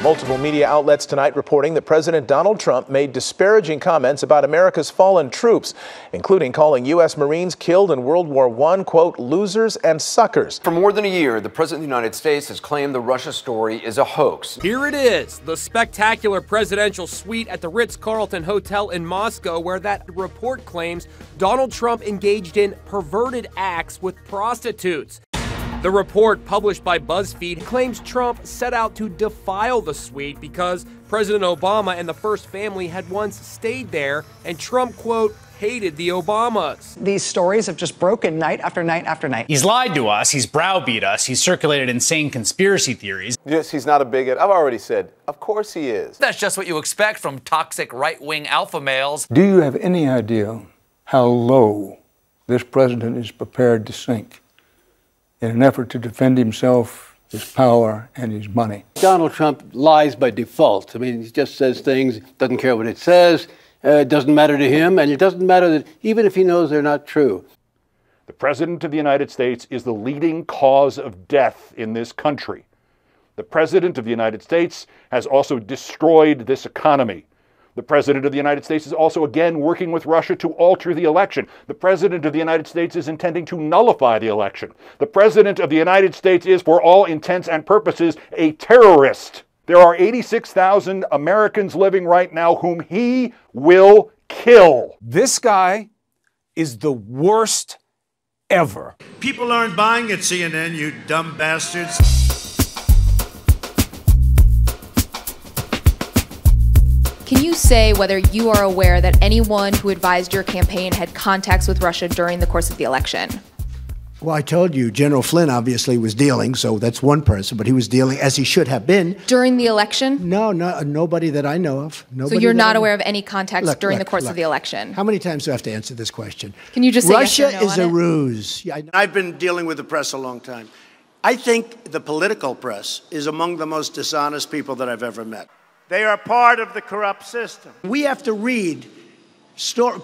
Multiple media outlets tonight reporting that President Donald Trump made disparaging comments about America's fallen troops, including calling U.S. Marines killed in World War I, quote, losers and suckers. For more than a year, the President of the United States has claimed the Russia story is a hoax. Here it is, the spectacular presidential suite at the Ritz-Carlton Hotel in Moscow, where that report claims Donald Trump engaged in perverted acts with prostitutes. The report, published by BuzzFeed, claims Trump set out to defile the suite because President Obama and the First Family had once stayed there, and Trump, quote, hated the Obamas. These stories have just broken night after night after night. He's lied to us, he's browbeat us, he's circulated insane conspiracy theories. Yes, he's not a bigot. I've already said, of course he is. That's just what you expect from toxic right-wing alpha males. Do you have any idea how low this president is prepared to sink in an effort to defend himself, his power, and his money? Donald Trump lies by default. I mean, he just says things, doesn't care what it says, it doesn't matter to him, and it doesn't matter that even if he knows they're not true. The President of the United States is the leading cause of death in this country. The President of the United States has also destroyed this economy. The President of the United States is also again working with Russia to alter the election. The President of the United States is intending to nullify the election. The President of the United States is, for all intents and purposes, a terrorist. There are 86,000 Americans living right now whom he will kill. This guy is the worst ever. People aren't buying at CNN, you dumb bastards. Can you say whether you are aware that anyone who advised your campaign had contacts with Russia during the course of the election? Well, I told you, General Flynn obviously was dealing, so that's one person, but he was dealing as he should have been. During the election? No, nobody that I know of. Nobody. So you're not aware of any contacts during the course of the election? How many times do I have to answer this question? Can you just say Russia yes or no is on a it? ruse. Yeah, I've been dealing with the press a long time. I think the political press is among the most dishonest people that I've ever met. They are part of the corrupt system. We have to read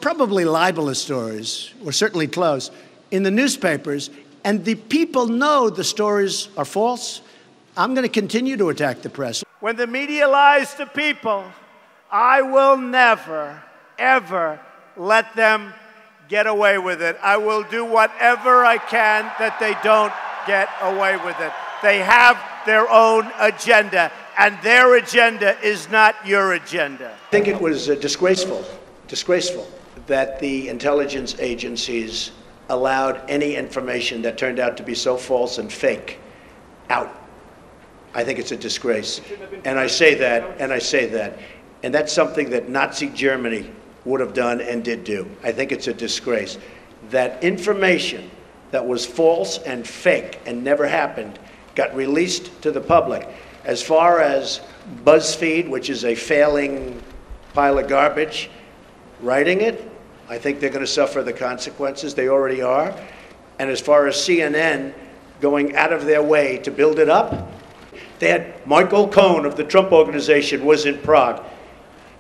probably libelous stories, or certainly close, in the newspapers, and the people know the stories are false. I'm going to continue to attack the press. When the media lies to people, I will never, ever let them get away with it. I will do whatever I can that they don't get away with it. They have their own agenda, and their agenda is not your agenda. I think it was disgraceful that the intelligence agencies allowed any information that turned out to be so false and fake out. I think it's a disgrace. And I say that, and that's something that Nazi Germany would have done and did do. I think it's a disgrace. That information that was false and fake and never happened got released to the public. As far as BuzzFeed, which is a failing pile of garbage, writing it, I think they're going to suffer the consequences. They already are. And as far as CNN going out of their way to build it up, they had Michael Cohen of the Trump Organization was in Prague.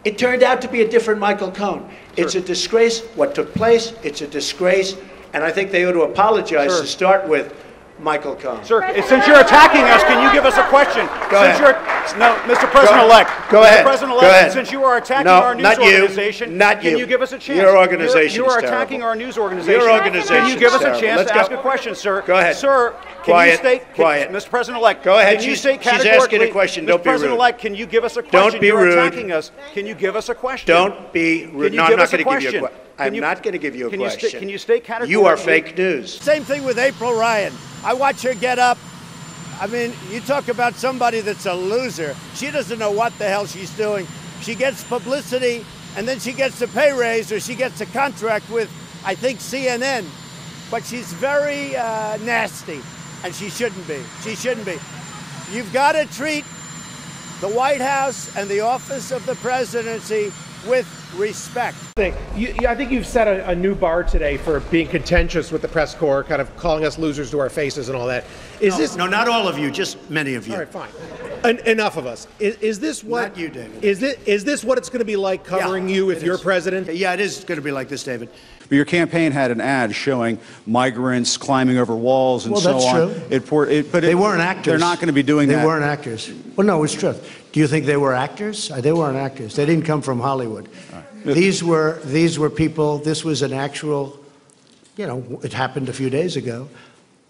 It turned out to be a different Michael Cohen. Sure. It's a disgrace what took place. It's a disgrace. And I think they ought to apologize to start with Michael Cohen. Sir, since you're attacking us, can you give us a question? Go ahead. No, Mr. President-elect. Go ahead. Mr. President-elect, since you are attacking our news organization, can you give us a chance? Your organization You are attacking our news organization. Your organization. Can you give us a chance to ask a question, sir? Go ahead. Sir, can you state, Mr. President-elect, go ahead. Can you state She's categorically, asking a question. Don't be rude. Mr. President-elect, can you give us a question? Don't be rude. You're attacking us. Can you give us a question? Don't be rude. No, I'm not going to give you a question. I'm not going to give you a question. Can you state categorically? You are fake news. Same thing with April Ryan. I watch her get up. I mean, you talk about somebody that's a loser. She doesn't know what the hell she's doing. She gets publicity, and then she gets a pay raise, or she gets a contract with, I think, CNN. But she's very nasty, and she shouldn't be. She shouldn't be. You've got to treat the White House and the office of the presidency with respect. I think you've set a new bar today for being contentious with the press corps, kind of calling us losers to our faces and all that. No, not all of you, just many of you. All right, fine. Enough of us. Is this what? Not you, David. Is this what it's going to be like covering you if you're president? Yeah, it is going to be like this, David. But your campaign had an ad showing migrants climbing over walls and so on. That's true. But they weren't actors. They're not going to be doing that. They weren't actors. Well, no, it's truth. Do you think they were actors? They weren't actors. They didn't come from Hollywood. Right. These were people. This was an actual. It happened a few days ago.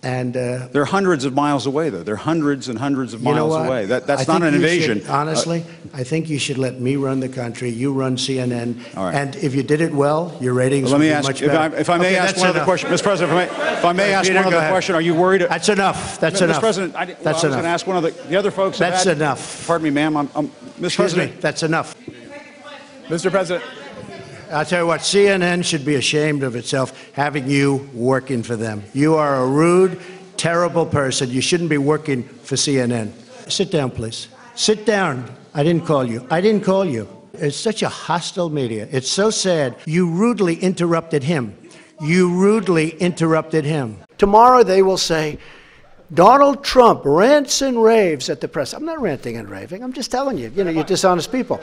And they're hundreds of miles away, though. They're hundreds and hundreds of miles away. That's not an invasion. Honestly, I think you should let me run the country. You run CNN. All right. And if you did it well, your ratings would be much better. If I may ask one other question, Mr. President, if I may ask one other question, are you worried? That's enough. That's enough. Mr. President, I was going to ask one of the other folks. That's enough. Pardon me, ma'am. Mr. President. That's enough. Mr. President. I'll tell you what, CNN should be ashamed of itself having you working for them. You are a rude, terrible person. You shouldn't be working for CNN. Sit down, please. Sit down. I didn't call you. I didn't call you. It's such a hostile media. It's so sad. You rudely interrupted him. You rudely interrupted him. Tomorrow they will say, Donald Trump rants and raves at the press. I'm not ranting and raving. I'm just telling you, you're dishonest people.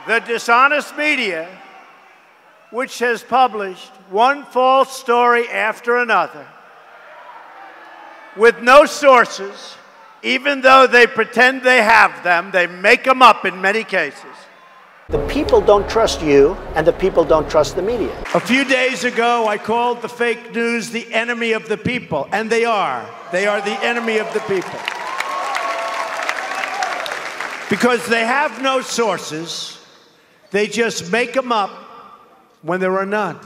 The dishonest media, which has published one false story after another, with no sources, even though they pretend they have them, they make them up in many cases. The people don't trust you, and the people don't trust the media. A few days ago, I called the fake news the enemy of the people, and they are. They are the enemy of the people. Because they have no sources, they just make them up when there are none.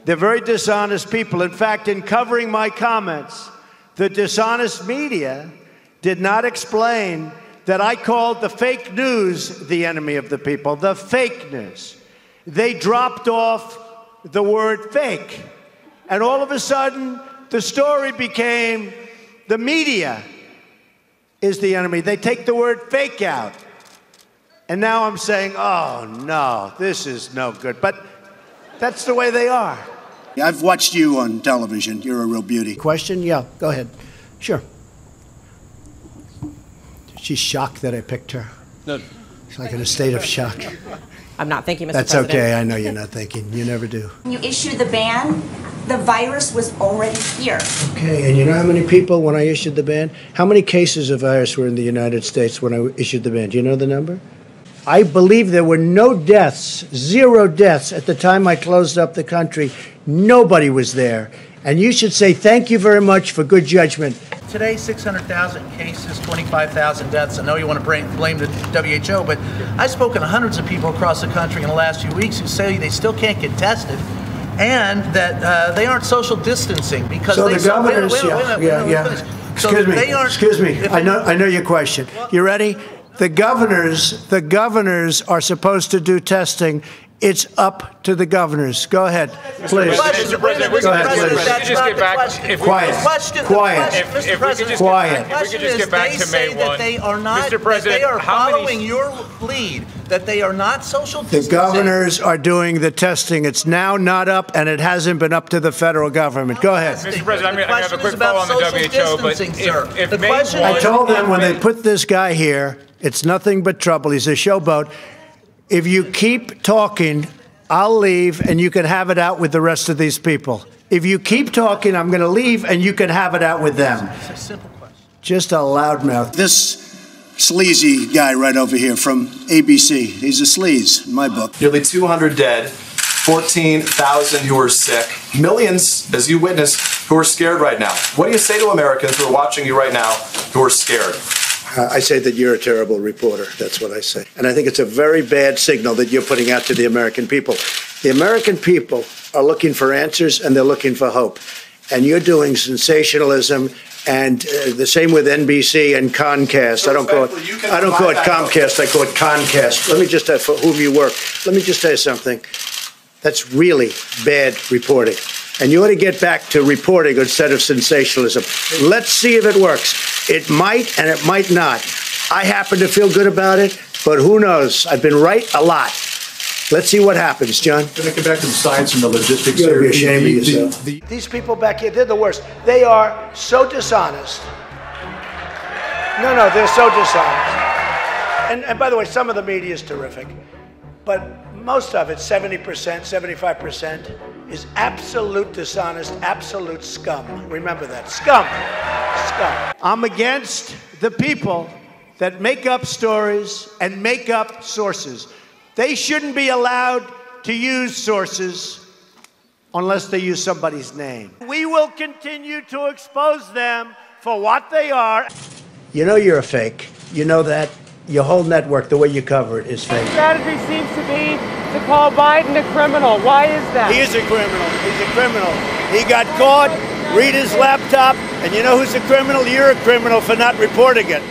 They're very dishonest people. In fact, in covering my comments, the dishonest media did not explain that I called the fake news the enemy of the people, the fake news. They dropped off the word fake. And all of a sudden, the story became the media is the enemy. They take the word fake out. And now I'm saying, oh, no, this is no good. But that's the way they are. I've watched you on television. You're a real beauty. Question? Yeah, go ahead. Sure. She's shocked that I picked her. No. She's like in a state of shock. I'm not thinking, Mr. That's President. okay. I know you're not thinking. You never do. When you issued the ban, the virus was already here. Okay, and you know how many people, when I issued the ban, how many cases of virus were in the United States when I issued the ban? Do you know the number? I believe there were no deaths, 0 deaths at the time I closed up the country. Nobody was there. And you should say thank you very much for good judgment. Today, 600,000 cases, 25,000 deaths. I know you want to blame the WHO, but I've spoken to hundreds of people across the country in the last few weeks who say they still can't get tested and that they aren't social distancing because so they... the governors, Excuse me. I know your question. You ready? The governors are supposed to do testing. It's up to the governors. Go ahead, please. Mr. President, go ahead, please. Just get back. Quiet. If we could just get back to May 1. They are not, Mr. President, they are following your lead, that they are not social distancing. The governors are doing the testing. It's now not up, and it hasn't been up to the federal government. Go ahead. Mr. President, I have a quick follow on the WHO, but if May 1... I told them when they put this guy here, it's nothing but trouble. He's a showboat. If you keep talking, I'll leave, and you can have it out with the rest of these people. If you keep talking, I'm going to leave, and you can have it out with them. It's a simple question. Just a loudmouth. This sleazy guy right over here from ABC, he's a sleaze in my book. Nearly 200 dead, 14,000 who are sick, millions, as you witnessed, who are scared right now. What do you say to Americans who are watching you right now who are scared? I say that you're a terrible reporter. That's what I say. And I think it's a very bad signal that you're putting out to the American people. The American people are looking for answers, and they're looking for hope. And you're doing sensationalism, and the same with NBC and Comcast. I don't call it Comcast. I call it Concast. Let me just, for whom you work, let me just tell you something. That's really bad reporting. And you ought to get back to reporting instead of sensationalism. Let's see if it works. It might and it might not. I happen to feel good about it, but who knows? I've been right a lot. Let's see what happens, John. Can I get back to the science and the logistics? You're be ashamed of yourself. These people back here, they're the worst. They are so dishonest. No, they're so dishonest. And by the way, some of the media is terrific, but most of it, 70%, 75%, is absolute dishonest, absolute scum. Remember that. Scum. Scum. I'm against the people that make up stories and make up sources. They shouldn't be allowed to use sources unless they use somebody's name. We will continue to expose them for what they are. You know you're a fake. You know that. Your whole network, the way you cover it, is fake. The strategy seems to be to call Biden a criminal. Why is that? He is a criminal. He's a criminal. He got caught, read his laptop, and you know who's a criminal? You're a criminal for not reporting it.